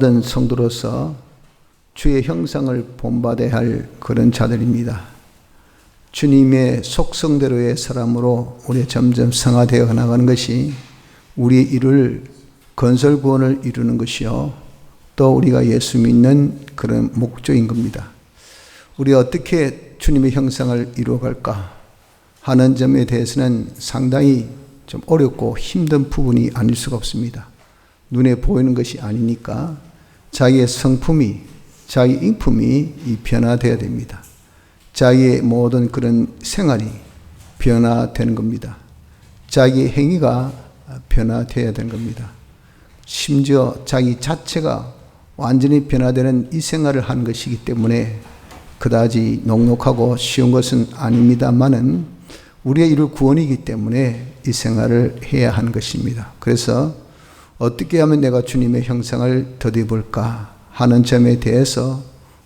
모든 성도로서 주의 형상을 본받아야 할 그런 자들입니다. 주님의 속성대로의 사람으로 우리 점점 성화되어 나가는 것이 우리의 이룰 건설 구원을 이루는 것이요, 또 우리가 예수 믿는 그런 목적인 겁니다. 우리 어떻게 주님의 형상을 이루어갈까 하는 점에 대해서는 상당히 좀 어렵고 힘든 부분이 아닐 수가 없습니다. 눈에 보이는 것이 아니니까 자기의 성품이, 자기 인품이 변화되어야 됩니다. 자기의 모든 그런 생활이 변화되는 겁니다. 자기의 행위가 변화되어야 되는 겁니다. 심지어 자기 자체가 완전히 변화되는 이 생활을 하는 것이기 때문에 그다지 녹록하고 쉬운 것은 아닙니다만은 우리의 이룰 구원이기 때문에 이 생활을 해야 하는 것입니다. 그래서 어떻게 하면 내가 주님의 형상을 덧입을까 하는 점에 대해서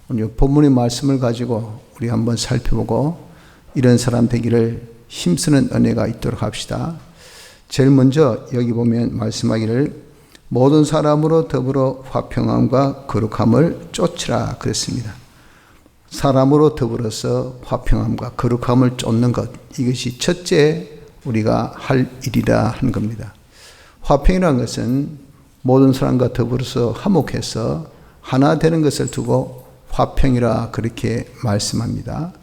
오늘 본문의 말씀을 가지고 우리 한번 살펴보고 이런 사람 되기를 힘쓰는 은혜가 있도록 합시다. 제일 먼저 여기 보면 말씀하기를 모든 사람으로 더불어 화평함과 거룩함을 쫓으라 그랬습니다. 사람으로 더불어서 화평함과 거룩함을 쫓는 것, 이것이 첫째 우리가 할 일이라 한 겁니다. 화평이라는 것은 모든 사람과 더불어서 화목해서 하나 되는 것을 두고 화평이라 그렇게 말씀합니다.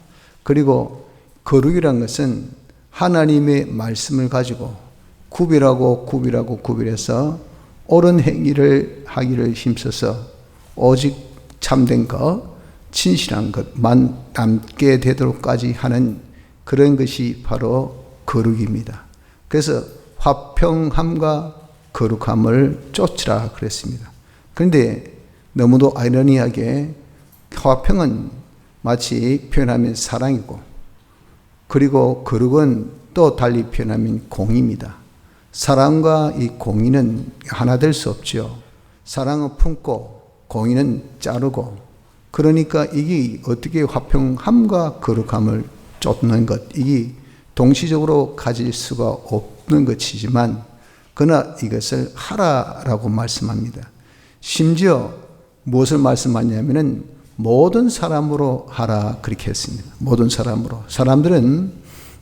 그리고 거룩이라는 것은 하나님의 말씀을 가지고 구별해서 옳은 행위를 하기를 힘써서 오직 참된 것, 진실한 것만 남게 되도록까지 하는 그런 것이 바로 거룩입니다. 그래서 화평함과 거룩함을 쫓으라 그랬습니다. 그런데 너무도 아이러니하게 화평은 마치 표현하면 사랑이고, 그리고 거룩은 또 달리 표현하면 공의입니다. 사랑과 이 공의는 하나 될 수 없죠. 사랑은 품고 공의는 자르고, 그러니까 이게 어떻게 화평함과 거룩함을 쫓는 것, 이게 동시적으로 가질 수가 없는 것이지만 그러나 이것을 하라라고 말씀합니다. 심지어 무엇을 말씀하냐면은 모든 사람으로 하라 그렇게 했습니다. 모든 사람으로. 사람들은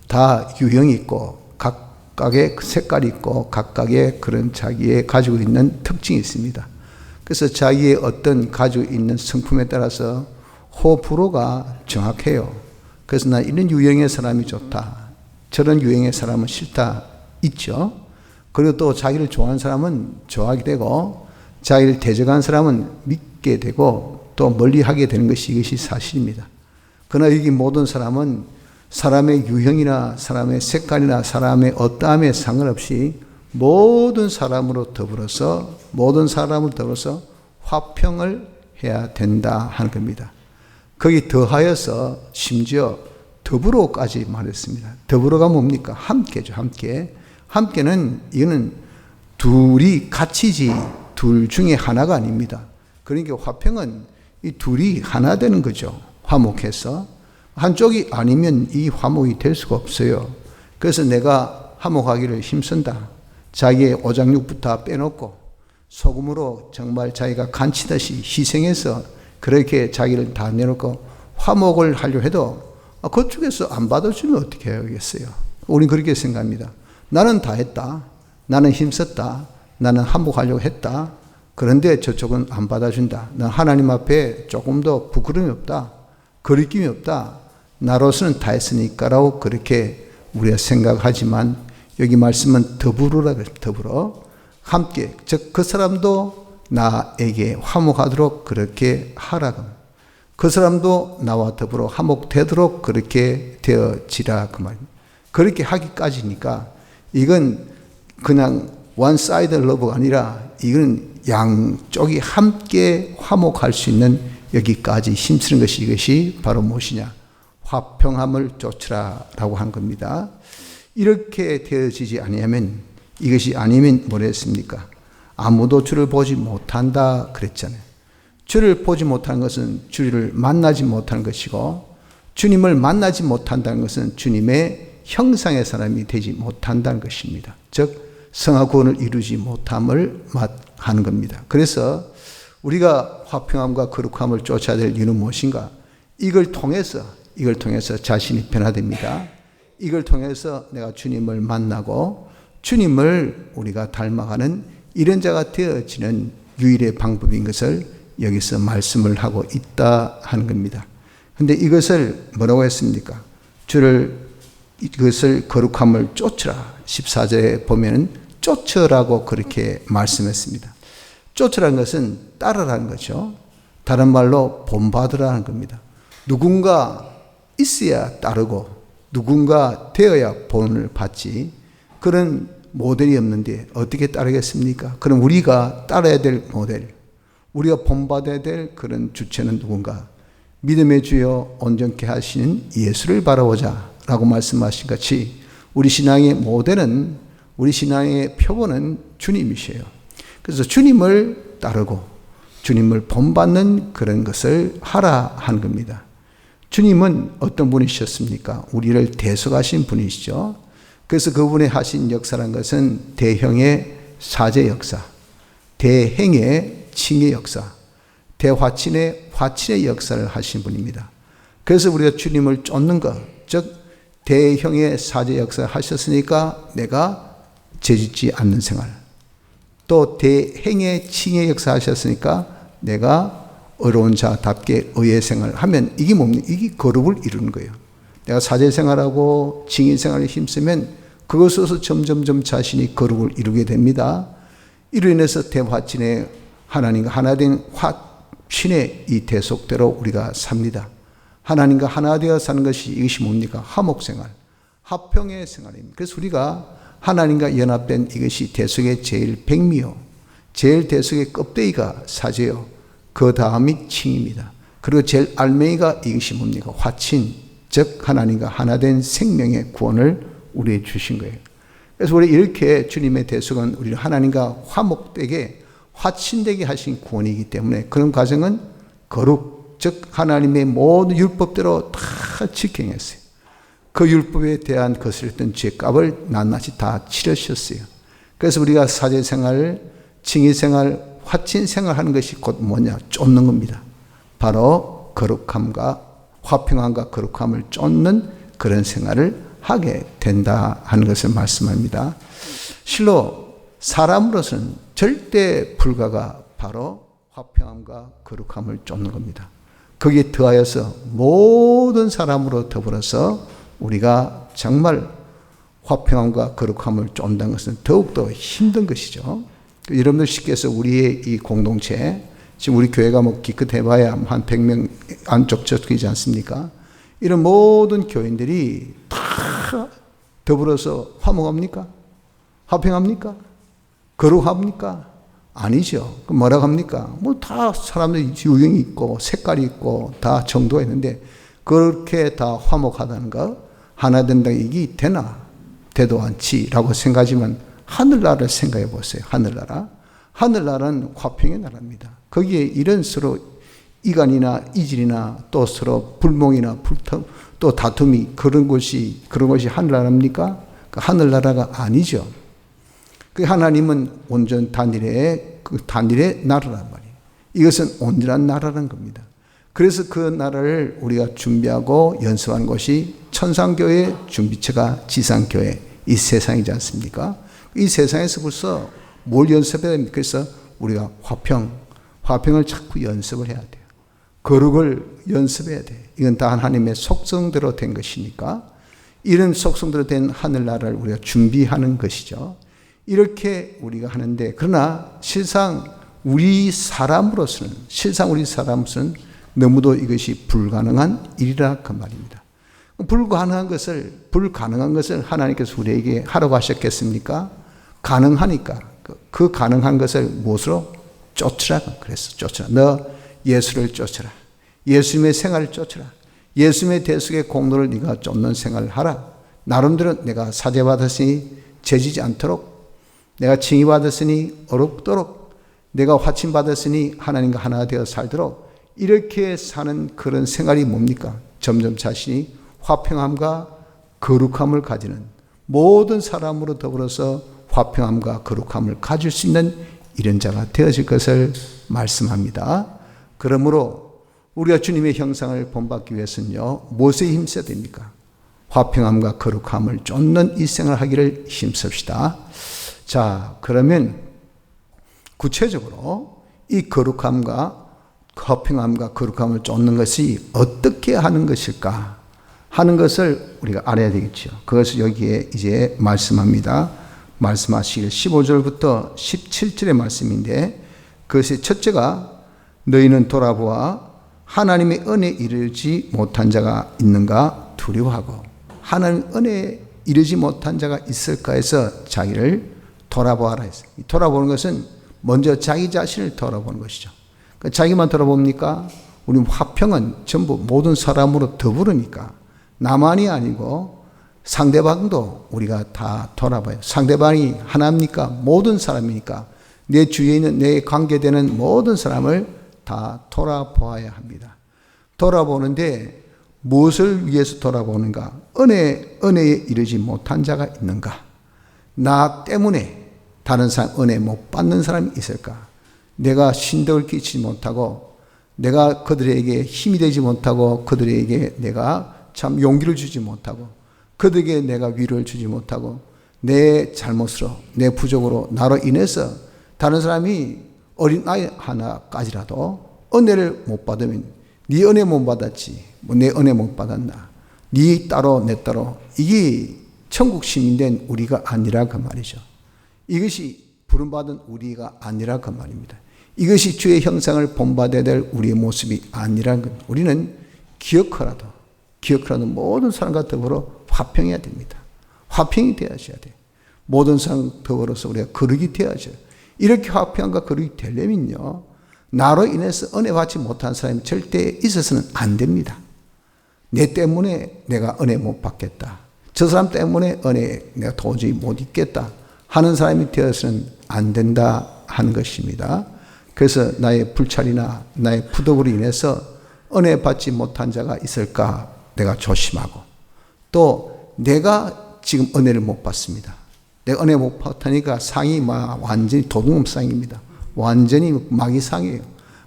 다 유형이 있고 각각의 색깔이 있고 각각의 그런 자기의 가지고 있는 특징이 있습니다. 그래서 자기의 어떤 가지고 있는 성품에 따라서 호불호가 정확해요. 그래서 나 이런 유형의 사람이 좋다, 저런 유형의 사람은 싫다 있죠. 그리고 또 자기를 좋아하는 사람은 좋아하게 되고 자기를 대적하는 사람은 믿게 되고 또 멀리하게 되는 것이 이것이 사실입니다. 그러나 여기 모든 사람은 사람의 유형이나 사람의 색깔이나 사람의 어떠함에 상관없이 모든 사람을 더불어서 화평을 해야 된다 하는 겁니다. 거기 더하여서 심지어 더불어까지 말했습니다. 더불어가 뭡니까? 함께죠. 함께. 함께는 이거는 둘이 같이지 둘 중에 하나가 아닙니다. 그러니까 화평은 이 둘이 하나 되는 거죠. 화목해서. 한쪽이 아니면 이 화목이 될 수가 없어요. 그래서 내가 화목하기를 힘쓴다. 자기의 오장육부터 빼놓고 소금으로 정말 자기가 간치듯이 희생해서 그렇게 자기를 다 내놓고 화목을 하려 해도 그쪽에서 안 받아주면 어떻게 하겠어요? 우린 그렇게 생각합니다. 나는 다 했다. 나는 힘썼다. 나는 화목하려고 했다. 그런데 저쪽은 안 받아준다. 난 하나님 앞에 조금 더 부끄러움이 없다. 거리낌이 없다. 나로서는 다 했으니까라고 그렇게 우리가 생각하지만 여기 말씀은 더불어라 그래요. 더불어. 함께. 즉 그 사람도 나에게 화목하도록 그렇게 하라고. 그 사람도 나와 더불어 화목되도록 그렇게 되어지라 그 말입니다. 그렇게 하기까지니까 이건 그냥 one side love가 아니라 이건 양쪽이 함께 화목할 수 있는 여기까지 힘쓰는 것이 이것이 바로 무엇이냐? 화평함을 쫓으라라고 한 겁니다. 이렇게 되어지지 아니하면 이것이 아니면 뭐라 했습니까? 아무도 주를 보지 못한다 그랬잖아요. 주를 보지 못하는 것은 주를 만나지 못하는 것이고 주님을 만나지 못한다는 것은 주님의 형상의 사람이 되지 못한다는 것입니다. 즉 성화 구원을 이루지 못함을 하는 겁니다. 그래서 우리가 화평함과 거룩함을 쫓아야 될 이유는 무엇인가? 이걸 통해서 자신이 변화됩니다. 이걸 통해서 내가 주님을 만나고 주님을 우리가 닮아가는 이런 자가 되어지는 유일의 방법인 것을 여기서 말씀을 하고 있다 하는 겁니다. 근데 이것을 뭐라고 했습니까? 이것을 거룩함을 쫓으라. 14절에 보면은 쫓으라고 그렇게 말씀했습니다. 쫓으라는 것은 따르라는 거죠. 다른 말로 본받으라는 겁니다. 누군가 있어야 따르고 누군가 되어야 본을 받지, 그런 모델이 없는데 어떻게 따르겠습니까? 그럼 우리가 따라야 될 모델, 우리가 본받아야 될 그런 주체는 누군가? 믿음의 주여 온전케 하시는 예수를 바라보자 라고 말씀하신 같이 우리 신앙의 모델은, 우리 신앙의 표본은 주님이셔요. 그래서 주님을 따르고 주님을 본받는 그런 것을 하라 하는 겁니다. 주님은 어떤 분이셨습니까? 우리를 대속하신 분이시죠. 그래서 그분이 하신 역사란 것은 대형의 사제 역사, 대행의 칭의 역사, 대화친의 화친의 역사를 하신 분입니다. 그래서 우리가 주님을 쫓는 것, 즉 대형의 사제 역사를 하셨으니까 내가 죄짓지 않는 생활, 또 대행의 칭의 역사 하셨으니까 내가 어려운 자답게 의의 생활을 하면 이게 뭡니까? 이게 거룩을 이루는 거예요. 내가 사제 생활하고 칭의 생활에 힘쓰면 그것으로서 점점점 자신이 거룩을 이루게 됩니다. 이로 인해서 대화친의 하나님과 하나 된 화친의 이 대속대로 우리가 삽니다. 하나님과 하나 되어 사는 것이, 이것이 뭡니까? 화목생활, 화평의 생활입니다. 그래서 우리가 하나님과 연합된 이것이 대속의 제일 백미요, 제일 대속의 껍데기가 사제요, 그 다음이 칭입니다. 그리고 제일 알맹이가 이것이 뭡니까? 화친, 즉 하나님과 하나 된 생명의 구원을 우리에게 주신 거예요. 그래서 우리 이렇게 주님의 대속은 우리를 하나님과 화목되게 화친되게 하신 구원이기 때문에 그런 과정은 거룩, 즉 하나님의 모든 율법대로 다 지켜냈어요. 그 율법에 대한 거스렸던 죄값을 낱낱이 다 치르셨어요. 그래서 우리가 사제생활, 칭의생활, 화친생활 하는 것이 곧 뭐냐? 쫓는 겁니다. 바로 거룩함과 화평함과 거룩함을 쫓는 그런 생활을 하게 된다 하는 것을 말씀합니다. 실로 사람으로서는 절대 불가가 바로 화평함과 거룩함을 쫓는 겁니다. 거기에 더하여서 모든 사람으로 더불어서 우리가 정말 화평함과 거룩함을 쫓는다는 것은 더욱더 힘든 것이죠. 여러분들 쉽게서 우리의 이 공동체, 지금 우리 교회가 뭐 기껏 해봐야 한 100명 안쪽 적이지 않습니까? 이런 모든 교인들이 다 더불어서 화목합니까? 화평합니까? 거룩합니까? 아니죠. 그럼 뭐라고 합니까? 뭐 다 사람들이 유형이 있고 색깔이 있고 다 정도가 있는데 그렇게 다 화목하다는 거, 하나 된다는 얘기 되나? 되도 않지라고 생각하지만 하늘나라를 생각해 보세요. 하늘나라는 화평의 나라입니다. 거기에 이런 서로 이간이나 이질이나 또 서로 불몽이나 불통 또 다툼이 그런 것이 하늘나라입니까? 그 하늘나라가 아니죠. 그 하나님은 온전 단일의 그 단일의 나라란 말이에요. 이것은 온전한 나라라는 겁니다. 그래서 그 나라를 우리가 준비하고 연습하는 것이 천상교회 준비처가 지상교회 이 세상이지 않습니까? 이 세상에서 벌써 뭘 연습해야 됩니까? 그래서 우리가 화평을 자꾸 연습을 해야 돼요. 거룩을 연습해야 돼요. 이건 다 하나님의 속성대로 된 것이니까 이런 속성대로 된 하늘나라를 우리가 준비하는 것이죠. 이렇게 우리가 하는데, 그러나 실상 우리 사람으로서는 너무도 이것이 불가능한 일이라 그 말입니다. 불가능한 것을 하나님께서 우리에게 하라고 하셨겠습니까? 가능하니까 그 가능한 것을 무엇으로? 쫓으라. 그래서 쫓으라. 너 예수를 쫓으라. 예수님의 생활을 쫓으라. 예수님의 대속의 공로를 네가 쫓는 생활을 하라. 나름대로 내가 사죄받았으니 죄지지 않도록, 내가 칭의받았으니 어렵도록, 내가 화친받았으니 하나님과 하나 되어 살도록, 이렇게 사는 그런 생활이 뭡니까? 점점 자신이 화평함과 거룩함을 가지는, 모든 사람으로 더불어서 화평함과 거룩함을 가질 수 있는 이런 자가 되어질 것을 말씀합니다. 그러므로 우리가 주님의 형상을 본받기 위해서는요, 무엇에 힘써야 됩니까? 화평함과 거룩함을 쫓는 일생을 하기를 힘씁시다. 자, 그러면 구체적으로 이 거룩함과 화평함과 거룩함을 쫓는 것이 어떻게 하는 것일까 하는 것을 우리가 알아야 되겠죠. 그것을 여기에 이제 말씀합니다. 말씀하시길 15절부터 17절의 말씀인데, 그것의 첫째가 너희는 돌아보아 하나님의 은혜에 이르지 못한 자가 있는가 두려워하고, 하나님 은혜에 이르지 못한 자가 있을까 해서 자기를 돌아보아라 했어요. 돌아보는 것은 먼저 자기 자신을 돌아보는 것이죠. 그러니까 자기만 돌아봅니까? 우리 화평은 전부 모든 사람으로 더불으니까 나만이 아니고 상대방도 우리가 다 돌아봐요. 상대방이 하나입니까? 모든 사람이니까 내 주위에 있는 내 관계되는 모든 사람을 다 돌아보아야 합니다. 돌아보는데 무엇을 위해서 돌아보는가? 은혜에 이르지 못한 자가 있는가? 나 때문에 다른 사람 은혜 못 받는 사람이 있을까? 내가 신덕을 끼치지 못하고, 내가 그들에게 힘이 되지 못하고, 그들에게 내가 참 용기를 주지 못하고, 그들에게 내가 위로를 주지 못하고, 내 잘못으로, 내 부족으로, 나로 인해서 다른 사람이 어린 아이 하나까지라도 은혜를 못 받으면, 네 은혜 못 받았지, 뭐 내 은혜 못 받았나, 네 따로 내 따로, 이게 천국 시민된 우리가 아니라 그 말이죠. 이것이 부름받은 우리가 아니라 그 말입니다. 이것이 주의 형상을 본받아야 될 우리의 모습이 아니라는 것. 우리는 기어커라도 모든 사람과 더불어 화평해야 됩니다. 화평이 되어져야 돼. 모든 사람 더불어서 우리가 거룩이 되어져요. 이렇게 화평과 거룩이 되려면요, 나로 인해서 은혜 받지 못한 사람이 절대 있어서는 안 됩니다. 내 때문에 내가 은혜 못 받겠다, 저 사람 때문에 은혜 내가 도저히 못 있겠다 하는 사람이 되어서는 안 된다 하는 것입니다. 그래서 나의 불찰이나 나의 부덕으로 인해서 은혜 받지 못한 자가 있을까 내가 조심하고, 또 내가 지금 은혜를 못 받습니다. 내가 은혜 못 받으니까 상이 완전히 도둑놈상입니다. 완전히 마귀상이에요.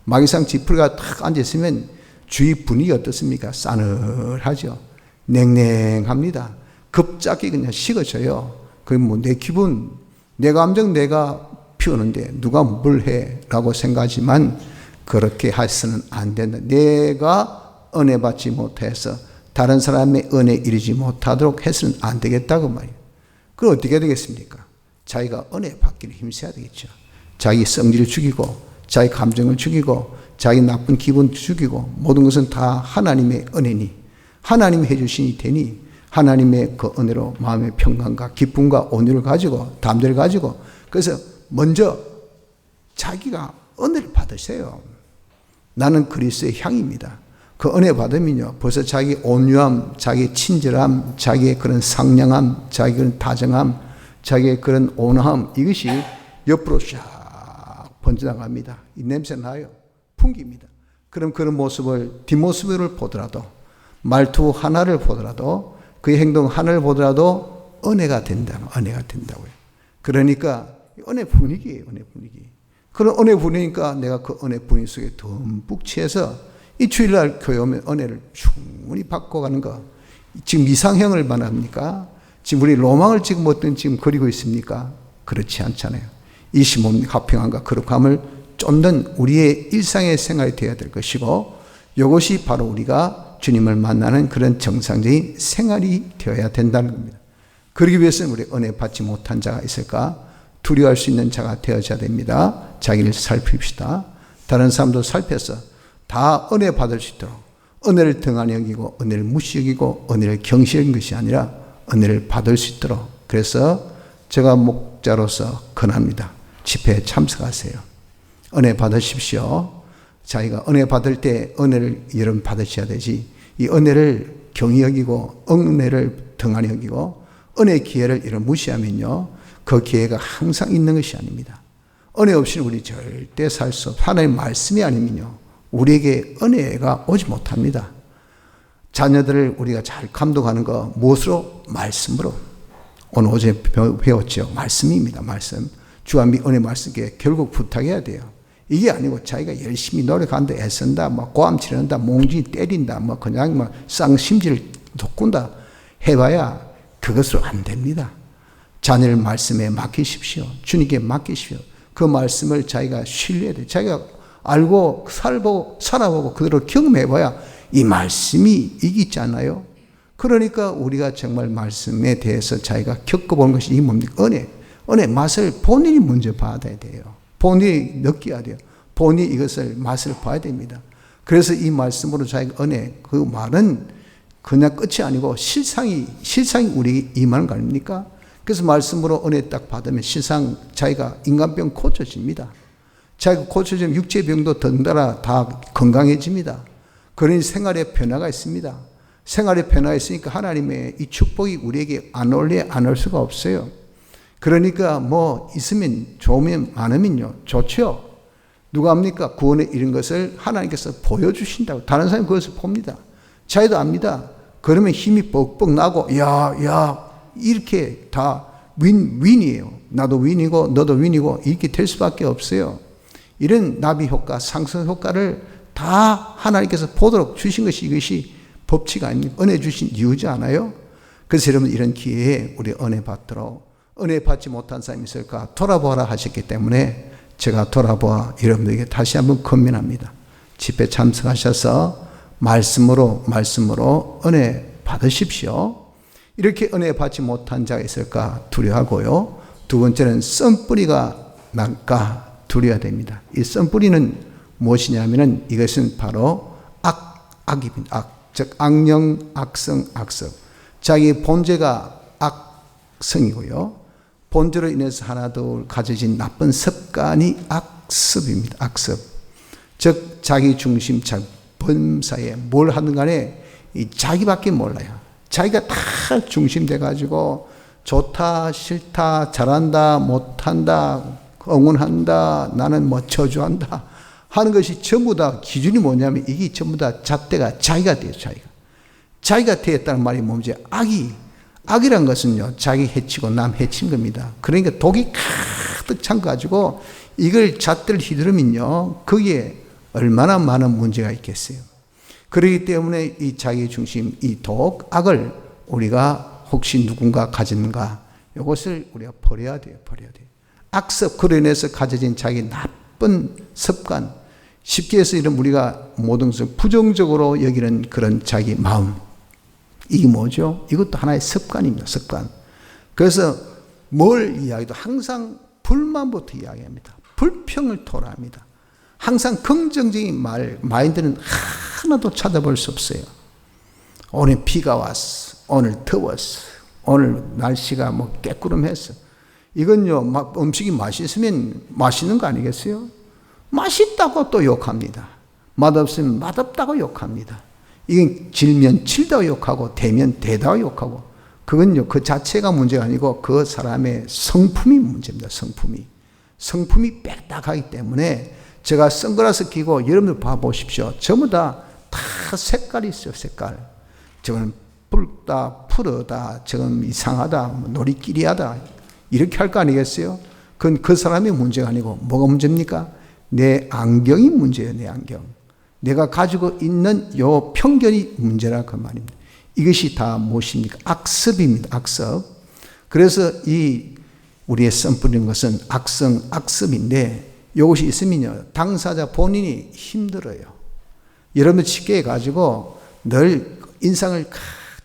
마귀상 지푸리가 탁 앉아있으면 주위 분위기 어떻습니까? 싸늘하죠. 냉랭합니다. 급작이 그냥 식어져요. 그럼 내 기분, 내 감정 내가 피우는데 누가 뭘 해? 라고 생각하지만 그렇게 해서는 안 된다. 내가 은혜 받지 못해서 다른 사람의 은혜에 이르지 못하도록 해서는 안 되겠다고 말이에요. 그럼 어떻게 되겠습니까? 자기가 은혜 받기를 힘써야 되겠죠. 자기 성질을 죽이고, 자기 감정을 죽이고, 자기 나쁜 기분 죽이고, 모든 것은 다 하나님의 은혜니, 하나님이 해주시니 되니, 하나님의 그 은혜로 마음의 평강과 기쁨과 온유를 가지고, 담대를 가지고, 그래서 먼저 자기가 은혜를 받으세요. 나는 그리스도의 향입니다. 그 은혜 받으면요, 벌써 자기 온유함, 자기 친절함, 자기의 그런 상냥함, 자기의 그런 다정함, 자기의 그런 온화함, 이것이 옆으로 쫙 번져나갑니다. 이 냄새 나요. 풍깁니다. 그럼 그런 모습을, 뒷모습을 보더라도, 말투 하나를 보더라도, 그의 행동 하나를 보더라도 은혜가 된다고요. 그러니까 은혜 분위기예요, 은혜 분위기. 그런 은혜 분위기니까 내가 그 은혜 분위기 속에 듬뿍 취해서 이 주일날 교회 오면 은혜를 충분히 받고 가는 거. 지금 이상형을 말합니까? 지금 우리 로망을 지금 어떤 지금 그리고 있습니까? 그렇지 않잖아요. 이 심은 화평함과 거룩함을 쫓는 우리의 일상의 생활이 되어야 될 것이고, 이것이 바로 우리가 주님을 만나는 그런 정상적인 생활이 되어야 된다는 겁니다. 그러기 위해서는 우리 은혜 받지 못한 자가 있을까? 두려워할 수 있는 자가 되어져야 됩니다. 자기를 살핍시다. 다른 사람도 살펴서 다 은혜 받을 수 있도록, 은혜를 등한히 여기고 은혜를 무시 여기고 은혜를 경시하는 것이 아니라 은혜를 받을 수 있도록, 그래서 제가 목자로서 권합니다. 집회에 참석하세요. 은혜 받으십시오. 자기가 은혜 받을 때 은혜를 여러분 받으셔야 되지, 이 은혜를 경히 여기고 은혜를 등한히 여기고 은혜 기회를 이런 무시하면요, 그 기회가 항상 있는 것이 아닙니다. 은혜 없이는 우리 절대 살 수 없어요. 하나님의 말씀이 아니면요, 우리에게 은혜가 오지 못합니다. 자녀들을 우리가 잘 감독하는 거 무엇으로? 말씀으로. 오늘 어제 배웠죠. 말씀입니다. 말씀. 주가 은혜 말씀께 결국 부탁해야 돼요. 이게 아니고 자기가 열심히 노력한다, 애쓴다, 고함 치른다, 몽둥이 때린다, 그냥 쌍심지를 돋군다 해봐야 그것으로 안 됩니다. 자녀를 말씀에 맡기십시오. 주님께 맡기십시오. 그 말씀을 자기가 신뢰해야 돼요. 자기가 알고 살아보고 그대로 경험해봐야 이 말씀이 이기지 않아요? 그러니까 우리가 정말 말씀에 대해서 자기가 겪어보는 것이 이게 뭡니까? 은혜 맛을 본인이 먼저 받아야 돼요. 본인이 느껴야 돼요. 본인이 이것을 맛을 봐야 됩니다. 그래서 이 말씀으로 자기가 은혜, 그 말은 그냥 끝이 아니고 실상이 우리에게 임하는 거 아닙니까? 그래서 말씀으로 은혜 딱 받으면 실상 자기가 인간병 고쳐집니다. 자기가 고쳐지면 육체병도 덩달아 다 건강해집니다. 그러니 생활에 변화가 있습니다. 생활에 변화가 있으니까 하나님의 이 축복이 우리에게 안 올 수가 없어요. 그러니까 있으면 좋으면 많으면요 좋죠. 누가 합니까? 구원에 이른 것을 하나님께서 보여주신다고. 다른 사람이 그것을 봅니다. 자기도 압니다. 그러면 힘이 뻑뻑 나고 이렇게 다 윈이에요. 나도 윈이고 너도 윈이고 이렇게 될 수밖에 없어요. 이런 나비 효과, 상승 효과를 다 하나님께서 보도록 주신 것이 이것이 법칙 아닙니까? 은혜 주신 이유지 않아요? 그래서 여러분 이런 기회에 우리 은혜 받도록, 은혜 받지 못한 사람이 있을까 돌아보라 하셨기 때문에 제가 돌아보아 여러분들에게 다시 한번 권면합니다. 집회 참석하셔서 말씀으로 은혜 받으십시오. 이렇게 은혜 받지 못한 자가 있을까 두려워하고요. 두 번째는 썬뿌리가 날까 두려워야 됩니다. 이 썬뿌리는 무엇이냐면은 이것은 바로 악입니다. 즉 악령, 악성, 악습. 자기 본제가 악성이고요. 본제로 인해서 하나둘 가져진 나쁜 습관이 악습입니다. 악습. 즉 자기 중심, 범사에 뭘 하든 간에 자기밖에 몰라요. 자기가 다 중심돼 가지고 좋다, 싫다, 잘한다, 못한다, 응원한다, 나는 저주한다 하는 것이 전부 다 기준이 뭐냐면 이게 전부 다 잣대가 자기가 돼요. 자기가 되었다는 말이 뭔지 악이란 것은요 자기 해치고 남 해친 겁니다. 그러니까 독이 가득 찬 거 가지고 이걸 잣대를 휘두르면요 거기에 얼마나 많은 문제가 있겠어요. 그렇기 때문에 이 자기 중심, 이 악을 우리가 혹시 누군가 가졌는가 이것을 우리가 버려야 돼요. 악습, 그로 인해서 가져진 자기 나쁜 습관, 쉽게 해서 이런 우리가 모든 것을 부정적으로 여기는 그런 자기 마음, 이게 뭐죠? 이것도 하나의 습관입니다. 습관. 그래서 뭘 이야기도 항상 불만부터 이야기합니다. 불평을 토로합니다. 항상 긍정적인 마인드는 하나도 찾아볼 수 없어요. 오늘 비가 왔어. 오늘 더웠어. 오늘 날씨가 깨꾸름했어. 이건요, 음식이 맛있으면 맛있는 거 아니겠어요? 맛있다고 또 욕합니다. 맛없으면 맛없다고 욕합니다. 이건 질면 질다고 욕하고 대면 대다고 욕하고 그건요, 그 자체가 문제가 아니고 그 사람의 성품이 문제입니다. 성품이 빽딱하기 때문에 제가 선글라스 끼고 여러분들 봐보십시오. 전부 다 색깔이 있어요. 색깔. 저건 붉다, 푸르다, 저건 이상하다, 놀이끼리하다 이렇게 할 거 아니겠어요? 그건 그 사람의 문제가 아니고 뭐가 문제입니까? 내 안경이 문제예요. 내 안경. 내가 가지고 있는 요 편견이 문제라 그 말입니다. 이것이 다 무엇입니까? 악습입니다. 악습. 그래서 이 우리의 썬뿌리는 것은 악습인데 이것이 있으면요 당사자 본인이 힘들어요. 여러분 쉽게 해가지고 늘 인상을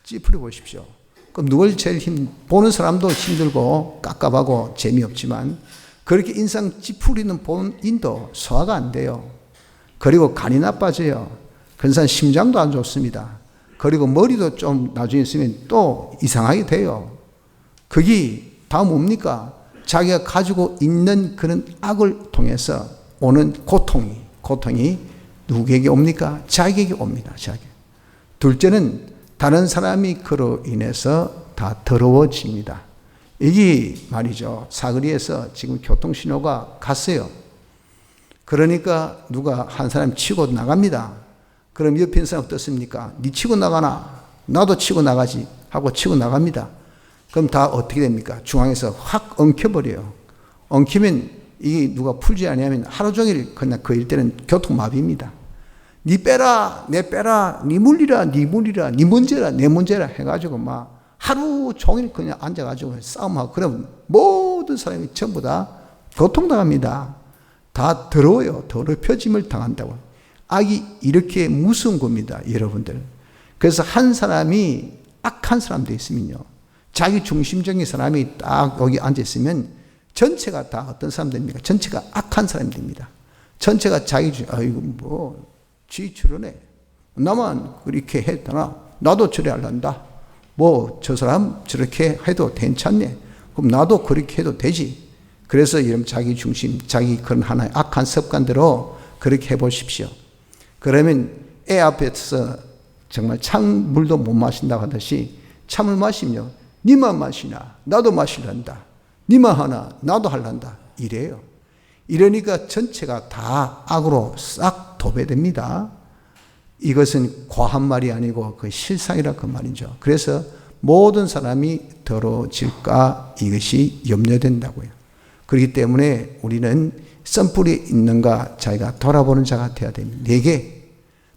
찌푸려 보십시오. 그럼 누굴 제일 보는 사람도 힘들고 깝깝하고 재미없지만 그렇게 인상 찌푸리는 본인도 소화가 안 돼요. 그리고 간이 나빠져요. 그런 사람 심장도 안 좋습니다. 그리고 머리도 좀 나중에 있으면 또 이상하게 돼요. 그게 다 뭡니까? 자기가 가지고 있는 그런 악을 통해서 오는 고통이 누구에게 옵니까? 자기에게 옵니다. 둘째는 다른 사람이 그로 인해서 다 더러워집니다. 이게 말이죠. 사거리에서 지금 교통신호가 갔어요. 그러니까 누가 한 사람 치고 나갑니다. 그럼 옆에 있는 사람 어떻습니까? 니 치고 나가나? 나도 치고 나가지 하고 치고 나갑니다. 그럼 다 어떻게 됩니까? 중앙에서 확 엉켜버려요. 엉키면 이게 누가 풀지 않으면 하루 종일 그냥 그 일대는 교통마비입니다. 니 빼라, 내 빼라, 니 물리라, 니 물리라, 니 문제라, 내 문제라 해가지고 막 하루 종일 그냥 앉아가지고 싸움하고 그러면 모든 사람이 전부 다 고통당합니다. 다 더러워요. 더럽혀짐을 당한다고. 악이 이렇게 무서운 겁니다, 여러분들. 그래서 한 사람이 악한 사람도 있으면요, 자기 중심적인 사람이 딱 여기 앉아있으면 전체가 다 어떤 사람들입니까? 전체가 악한 사람들입니다. 전체가 아이고 지 저러네, 나만 그렇게 했다나 나도 저래 할란다, 저 사람 저렇게 해도 괜찮네, 그럼 나도 그렇게 해도 되지. 그래서 여러분 자기 중심, 자기 그런 하나의 악한 습관대로 그렇게 해보십시오. 그러면 애 앞에서 정말 찬물도 못 마신다고 하듯이 참을 마시며 니만 마시나 나도 마실란다, 니만 하나 나도 할란다, 이래요. 이러니까 전체가 다 악으로 싹 도배됩니다. 이것은 과한 말이 아니고 그 실상이라 그 말이죠. 그래서 모든 사람이 더러워질까 이것이 염려된다고요. 그렇기 때문에 우리는 썬불이 있는가 자기가 돌아보는 자가 되어야 됩니다. 내게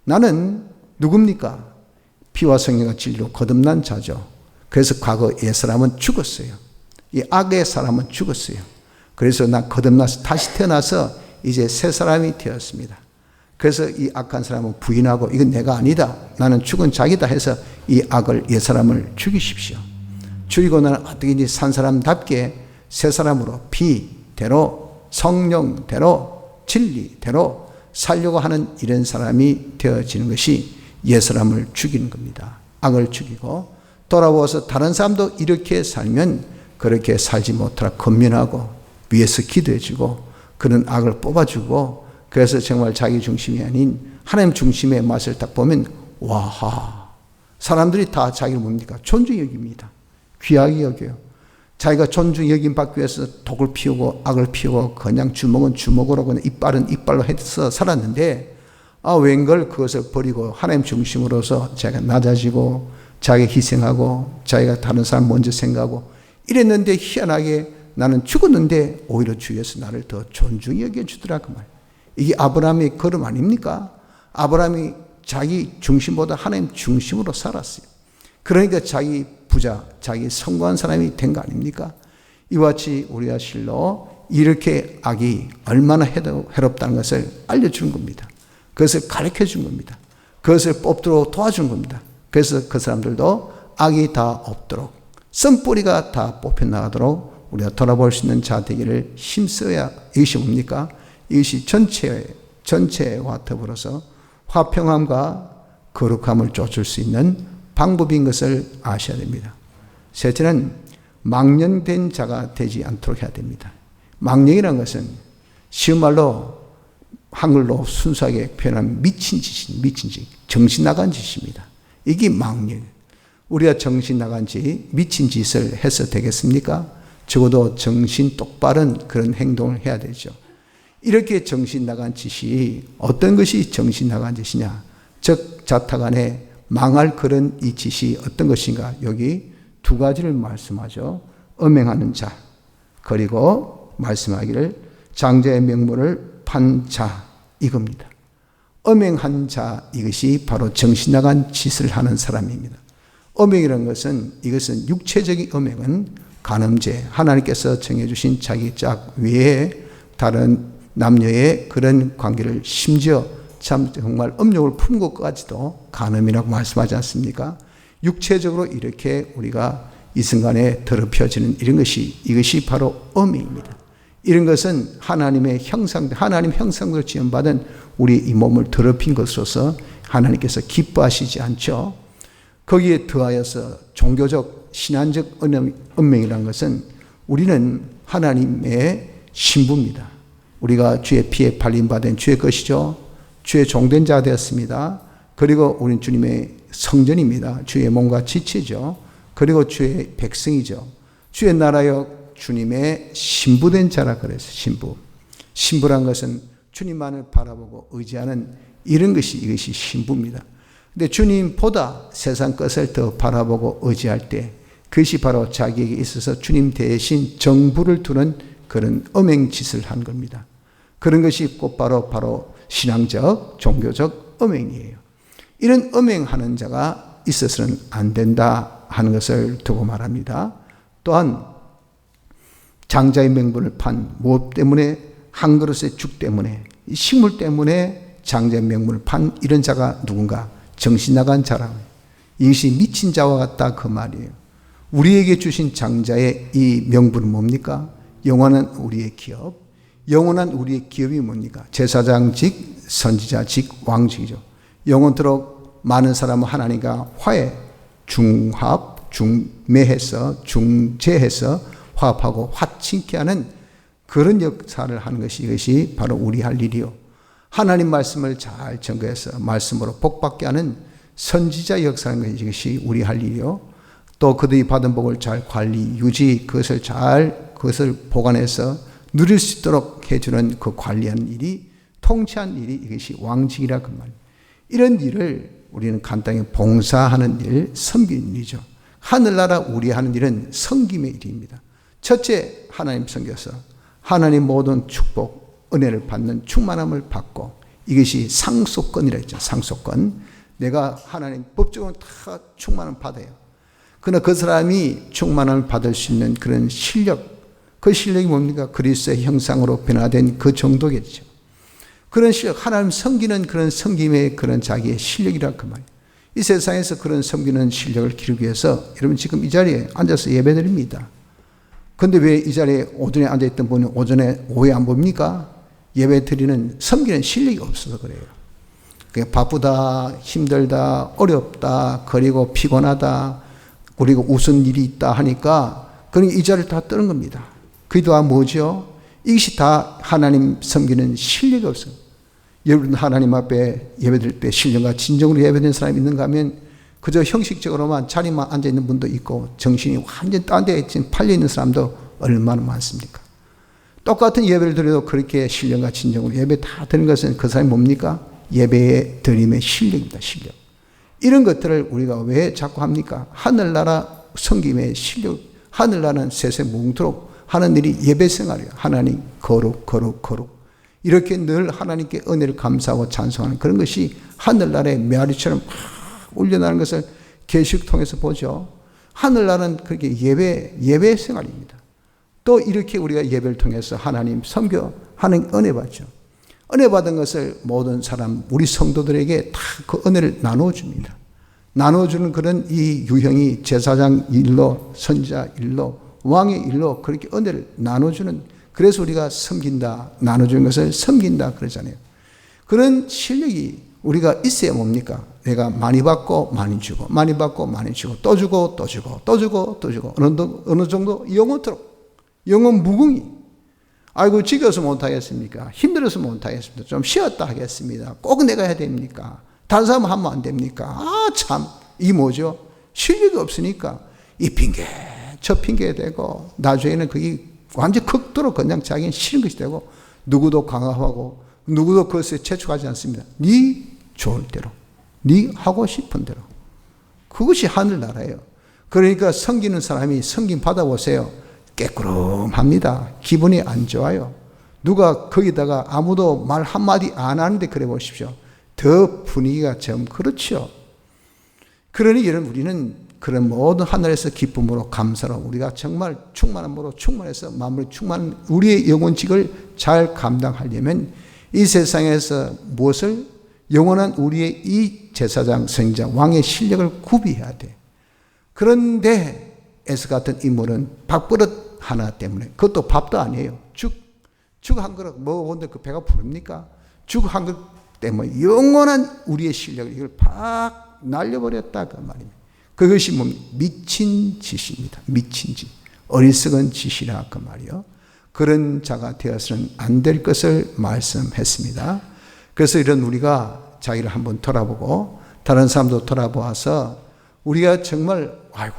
나는 누굽니까? 피와 성령과 진리로 거듭난 자죠. 그래서 과거 옛사람은 죽었어요. 이 악의 사람은 죽었어요. 그래서 나 거듭나서 다시 태어나서 이제 새 사람이 되었습니다. 그래서 이 악한 사람은 부인하고 이건 내가 아니다, 나는 죽은 자기다 해서 이 악을 옛사람을 죽이십시오. 죽이고 나는 어떻게든지 산 사람답게 새 사람으로 피대로 성령대로 진리대로 살려고 하는 이런 사람이 되어지는 것이 옛사람을 죽이는 겁니다. 악을 죽이고 돌아와서 다른 사람도 이렇게 살면 그렇게 살지 못하라 권면하고 위에서 기도해주고 그런 악을 뽑아주고, 그래서 정말 자기 중심이 아닌 하나님 중심의 맛을 딱 보면 와하, 사람들이 다 자기를 뭡니까? 존중 여깁니다. 귀하게 여겨요. 자기가 존중 여김 받기 위해서 독을 피우고 악을 피우고 그냥 주먹은 주먹으로 그냥 이빨은 이빨로 해서 살았는데, 웬걸 그것을 버리고 하나님 중심으로서 자기가 낮아지고 자기가 희생하고 자기가 다른 사람 먼저 생각하고 이랬는데, 희한하게 나는 죽었는데 오히려 주위에서 나를 더 존중히 여겨주더라 그 말. 이게 아브라함의 걸음 아닙니까? 아브라함이 자기 중심보다 하나님 중심으로 살았어요. 그러니까 자기 부자, 자기 성공한 사람이 된 거 아닙니까? 이와 같이 우리가 실로 이렇게 악이 얼마나 해롭다는 것을 알려주는 겁니다. 그것을 가르쳐 준 겁니다. 그것을 뽑도록 도와준 겁니다. 그래서 그 사람들도 악이 다 없도록 썬뿌리가 다 뽑혀나가도록 우리가 돌아볼 수 있는 자 되기를 힘써야, 이것이 뭡니까? 이것이 전체와 더불어서 화평함과 거룩함을 쫓을 수 있는 방법인 것을 아셔야 됩니다. 셋째는 망령된 자가 되지 않도록 해야 됩니다. 망령이라는 것은 쉬운 말로 한글로 순수하게 표현하면 미친 짓입니다. 미친 짓, 정신 나간 짓입니다. 이게 망령. 우리가 정신 나간 짓, 미친 짓을 해서 되겠습니까? 적어도 정신 똑바른 그런 행동을 해야 되죠. 이렇게 정신 나간 짓이 어떤 것이 정신 나간 짓이냐? 즉 자타간에 망할 그런 이 짓이 어떤 것인가? 여기 두 가지를 말씀하죠. 음행하는 자, 그리고 말씀하기를 장자의 명물을 판 자, 이겁니다. 음행한 자, 이것이 바로 정신 나간 짓을 하는 사람입니다. 음행이라는 것은, 이것은 육체적인 음행은 간음죄, 하나님께서 정해주신 자기 짝 외에 다른 남녀의 그런 관계를 심지어 참 정말 음욕을 품은 것까지도 간음이라고 말씀하지 않습니까? 육체적으로 이렇게 우리가 이 순간에 더럽혀지는 이런 것이, 이것이 바로 음행입니다. 이런 것은 하나님의 하나님 형상으로 지음받은 우리 이 몸을 더럽힌 것으로서 하나님께서 기뻐하시지 않죠. 거기에 더하여서 종교적, 신앙적 음행이라는 것은 우리는 하나님의 신부입니다. 우리가 주의 피에 발림받은 주의 것이죠. 주의 종된 자 되었습니다. 그리고 우리는 주님의 성전입니다. 주의 몸과 지체죠. 그리고 주의 백성이죠. 주의 나라여 주님의 신부된 자라 그랬어요. 신부. 신부란 것은 주님만을 바라보고 의지하는 이런 것이, 이것이 신부입니다. 근데 주님보다 세상 것을 더 바라보고 의지할 때 그것이 바로 자기에게 있어서 주님 대신 정부를 두는 그런 엄행짓을 한 겁니다. 그런 것이 곧바로 신앙적, 종교적 엄행이에요. 이런 엄행하는 자가 있어서는 안 된다 하는 것을 두고 말합니다. 또한 장자의 명분을 판 무엇 때문에, 한 그릇의 죽 때문에, 식물 때문에 장자의 명분을 판 이런 자가 누군가? 정신 나간 자라. 이것이 미친 자와 같다 그 말이에요. 우리에게 주신 장자의 이 명분은 뭡니까? 영원한 우리의 기업. 영원한 우리의 기업이 뭡니까? 제사장직, 선지자직, 왕직이죠. 영원토록 많은 사람은 하나님과 화해, 중합, 중매해서, 중재해서 화합하고 화친케 하는 그런 역사를 하는 것이, 이것이 바로 우리 할 일이요. 하나님 말씀을 잘 전거해서 말씀으로 복받게 하는 선지자 역사하는 것이, 이것이 우리 할 일이요. 또 그들이 받은 복을 잘 관리, 유지, 그것을 보관해서 누릴 수 있도록 해주는 그 관리하는 일이, 통치한 일이, 이것이 왕직이라 그 말이에요. 이런 일을 우리는 간단히 봉사하는 일, 섬기는 일이죠. 하늘나라 우리 하는 일은 섬김의 일입니다. 첫째, 하나님 섬겨서 하나님 모든 축복, 은혜를 받는 충만함을 받고, 이것이 상속권이라 했죠. 상속권. 내가 하나님 법적으로 다 충만함을 받아요. 그러나 그 사람이 충만함을 받을 수 있는 그런 실력, 그 실력이 뭡니까? 그리스도의 형상으로 변화된 그 정도겠죠. 그런 실력, 하나님 섬기는 그런 섬김의 그런 자기의 실력이라 그 말이에요. 이 세상에서 그런 섬기는 실력을 기르기 위해서 여러분 지금 이 자리에 앉아서 예배드립니다. 근데 왜 이 자리에 오전에 앉아있던 분이 오전에 오후에 안 봅니까? 예배 드리는 섬기는 실력이 없어서 그래요. 바쁘다, 힘들다, 어렵다, 그리고 피곤하다, 그리고 웃은 일이 있다 하니까 그러니까 이 자리를 다 뜨는 겁니다. 그게 다 뭐죠? 이것이 다 하나님 섬기는 실력이 없어요. 여러분 하나님 앞에 예배드릴 때 신령과 진정으로 예배드리는 사람이 있는가 하면 그저 형식적으로만 자리만 앉아있는 분도 있고 정신이 완전 딴 데에 팔려있는 사람도 얼마나 많습니까? 똑같은 예배를 드려도 그렇게 신령과 진정으로 예배 다 드리는 것은 그 사람이 뭡니까? 예배의 드림의 실력입니다. 실력. 이런 것들을 우리가 왜 자꾸 합니까? 하늘나라 섬김의 실력, 하늘나라는 세세 뭉토록 하는 일이 예배 생활이에요. 하나님 거룩 거룩 거룩. 이렇게 늘 하나님께 은혜를 감사하고 찬송하는 그런 것이 하늘나라의 메아리처럼 막 울려나는 것을 계시록 통해서 보죠. 하늘나라는 그렇게 예배 생활입니다. 또 이렇게 우리가 예배를 통해서 하나님 섬겨 하나님 은혜 받죠. 은혜 받은 것을 모든 사람, 우리 성도들에게 다 그 은혜를 나눠줍니다. 나눠주는 그런 이 유형이 제사장 일로, 선지자 일로, 왕의 일로 그렇게 은혜를 나눠주는, 그래서 우리가 섬긴다, 나눠주는 것을 섬긴다 그러잖아요. 그런 실력이 우리가 있어야 뭡니까? 내가 많이 받고 많이 주고, 많이 받고 많이 주고, 또 주고 또 주고 또 주고 또 주고, 어느 정도 영원토록, 영원 무궁히. 아이고 지겨서 못하겠습니까? 힘들어서 못하겠습니다. 좀 쉬었다 하겠습니다. 꼭 내가 해야 됩니까? 다른 사람 하면 안 됩니까? 아 참, 이게 뭐죠? 실력이 없으니까 이 핑계 저 핑계 대고 나중에는 그게 완전 극도로 그냥 자기는 싫은 것이 되고, 누구도 강압하고 누구도 그것에 채축하지 않습니다. 네 좋을 대로, 네 하고 싶은 대로. 그것이 하늘나라예요. 그러니까 섬기는 사람이 섬김 받아보세요. 깨꾸름합니다. 기분이 안 좋아요. 누가 거기다가 아무도 말 한마디 안 하는데 그래 보십시오. 더 분위기가 좀 그렇죠. 그러니 여러분, 우리는 그런 모든 하늘에서 기쁨으로 감사로 우리가 정말 충만함으로 충만해서 마음으로 충만한 우리의 영혼직을 잘 감당하려면 이 세상에서 무엇을? 영원한 우리의 이 제사장, 선지자, 왕의 실력을 구비해야 돼. 그런데 에스 같은 인물은 밥그릇 하나 때문에, 그것도 밥도 아니에요. 죽 한 그릇 먹어본데 그 배가 부릅니까? 죽 한 그릇 때문에 영원한 우리의 실력을 이걸 팍 날려버렸다 그 말입니다. 그것이 뭡니까? 미친 짓입니다. 미친 짓. 어리석은 짓이라 그 말이요. 그런 자가 되어서는 안 될 것을 말씀했습니다. 그래서 이런 우리가 자기를 한번 돌아보고 다른 사람도 돌아보아서 우리가 정말 아이고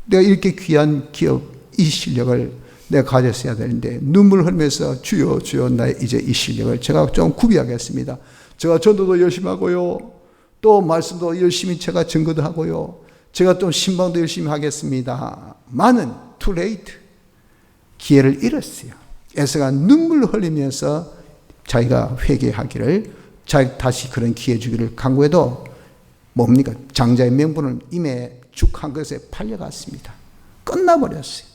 내가 이렇게 귀한 기업, 이 실력을 내가 가졌어야 되는데 눈물 흘리면서 주여 주여 나의 이제 이 실력을 제가 좀 구비하겠습니다. 제가 전도도 열심히 하고요. 또 말씀도 열심히 제가 증거도 하고요. 제가 또 신방도 열심히 하겠습니다. 많은 too late. 기회를 잃었어요. 에서가 눈물 흘리면서 자기가 회개하기를, 다시 그런 기회 주기를 간구해도 뭡니까? 장자의 명분은 이미 죽한 것에 팔려갔습니다. 끝나버렸어요.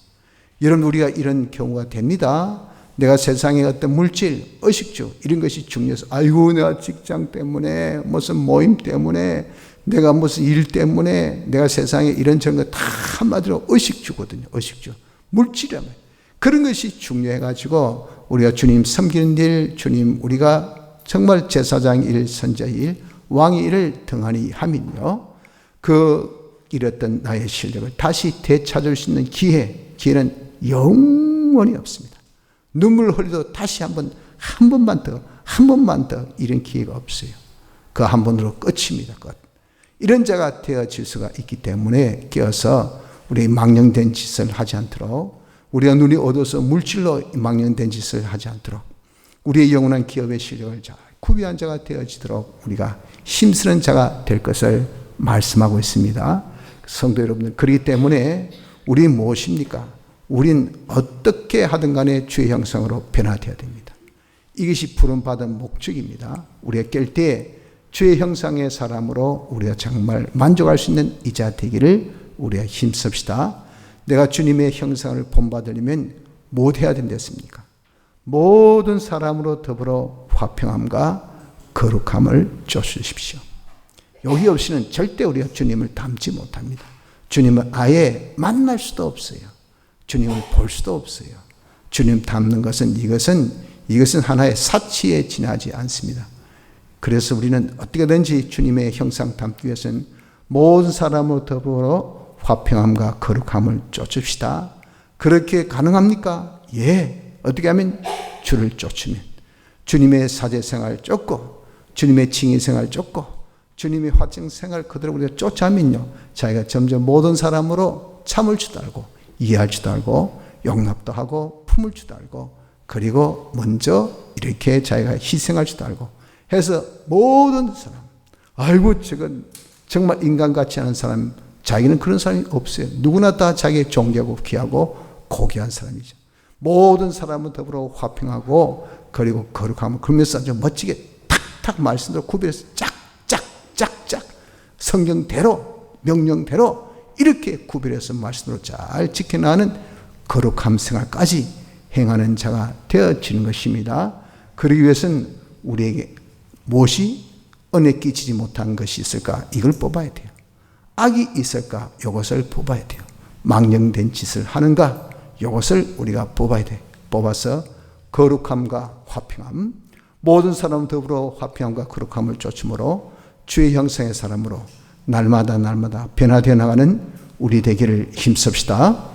여러분, 우리가 이런 경우가 됩니다. 내가 세상의 어떤 물질, 의식주 이런 것이 중요해서 아이고 내가 직장 때문에 무슨 모임 때문에 내가 무슨 일 때문에 내가 세상에 이런저런 거 다 한마디로 의식주거든요. 의식주. 물질이라면. 그런 것이 중요해가지고 우리가 주님 섬기는 일, 주님 우리가 정말 제사장 일, 선자 일, 왕의 일을 등한히 하면요, 그 잃었던 나의 실력을 다시 되찾을 수 있는 기회는 영원히 없습니다. 눈물 흘려도 다시 한 번만 더 이런 기회가 없어요. 그 한 번으로 끝입니다. 끝. 이런 자가 되어질 수가 있기 때문에 깨어서 우리 망령된 짓을 하지 않도록, 우리가 눈이 어두워서 물질로 망령된 짓을 하지 않도록, 우리의 영원한 기업의 실력을 잘 구비한 자가 되어지도록 우리가 힘쓰는 자가 될 것을 말씀하고 있습니다. 성도 여러분들, 그렇기 때문에 우리 무엇입니까? 우린 어떻게 하든 간에 주의 형상으로 변화되어야 됩니다. 이것이 부름받은 목적입니다. 우리가 깰 때 주의 형상의 사람으로 우리가 정말 만족할 수 있는 이자 되기를 우리가 힘씁시다. 내가 주님의 형상을 본받으려면 뭐 해야 된댔습니까? 모든 사람으로 더불어 화평함과 거룩함을 쫓으십시오. 여기 없이는 절대 우리가 주님을 닮지 못합니다. 주님을 아예 만날 수도 없어요. 주님을 볼 수도 없어요. 주님 닮는 것은 이것은 하나의 사치에 지나지 않습니다. 그래서 우리는 어떻게든지 주님의 형상 닮기 위해서는 모든 사람으로 더불어 화평함과 거룩함을 쫓읍시다. 그렇게 가능합니까? 예. 어떻게 하면? 주를 쫓으면. 주님의 사제생활 쫓고, 주님의 징의생활 쫓고, 주님의 화증생활 그대로 우리가 쫓아면요, 자기가 점점 모든 사람으로 참을 줄도 알고, 이해할 줄도 알고, 용납도 하고, 품을 줄도 알고, 그리고 먼저 이렇게 자기가 희생할 줄도 알고 해서 모든 사람, 아이고 저건 정말 인간 같지 않은 사람, 자기는 그런 사람이 없어요. 누구나 다 자기의 존귀하고 귀하고 고귀한 사람이죠. 모든 사람은 더불어 화평하고 그리고 거룩함을, 그러면서 아주 멋지게 탁탁 말씀대로 구별해서 짝짝짝짝 성경대로 명령대로 이렇게 구별해서 말씀으로 잘 지켜나가는 거룩함 생활까지 행하는 자가 되어지는 것입니다. 그러기 위해서는 우리에게 무엇이 은혜 끼치지 못한 것이 있을까? 이걸 뽑아야 돼요. 악이 있을까? 이것을 뽑아야 돼요. 망령된 짓을 하는가? 이것을 우리가 뽑아야 돼. 뽑아서 거룩함과 화평함, 모든 사람 더불어 화평함과 거룩함을 쫓음으로 주의 형상의 사람으로 날마다 변화되어 나가는 우리 되기를 힘씁시다.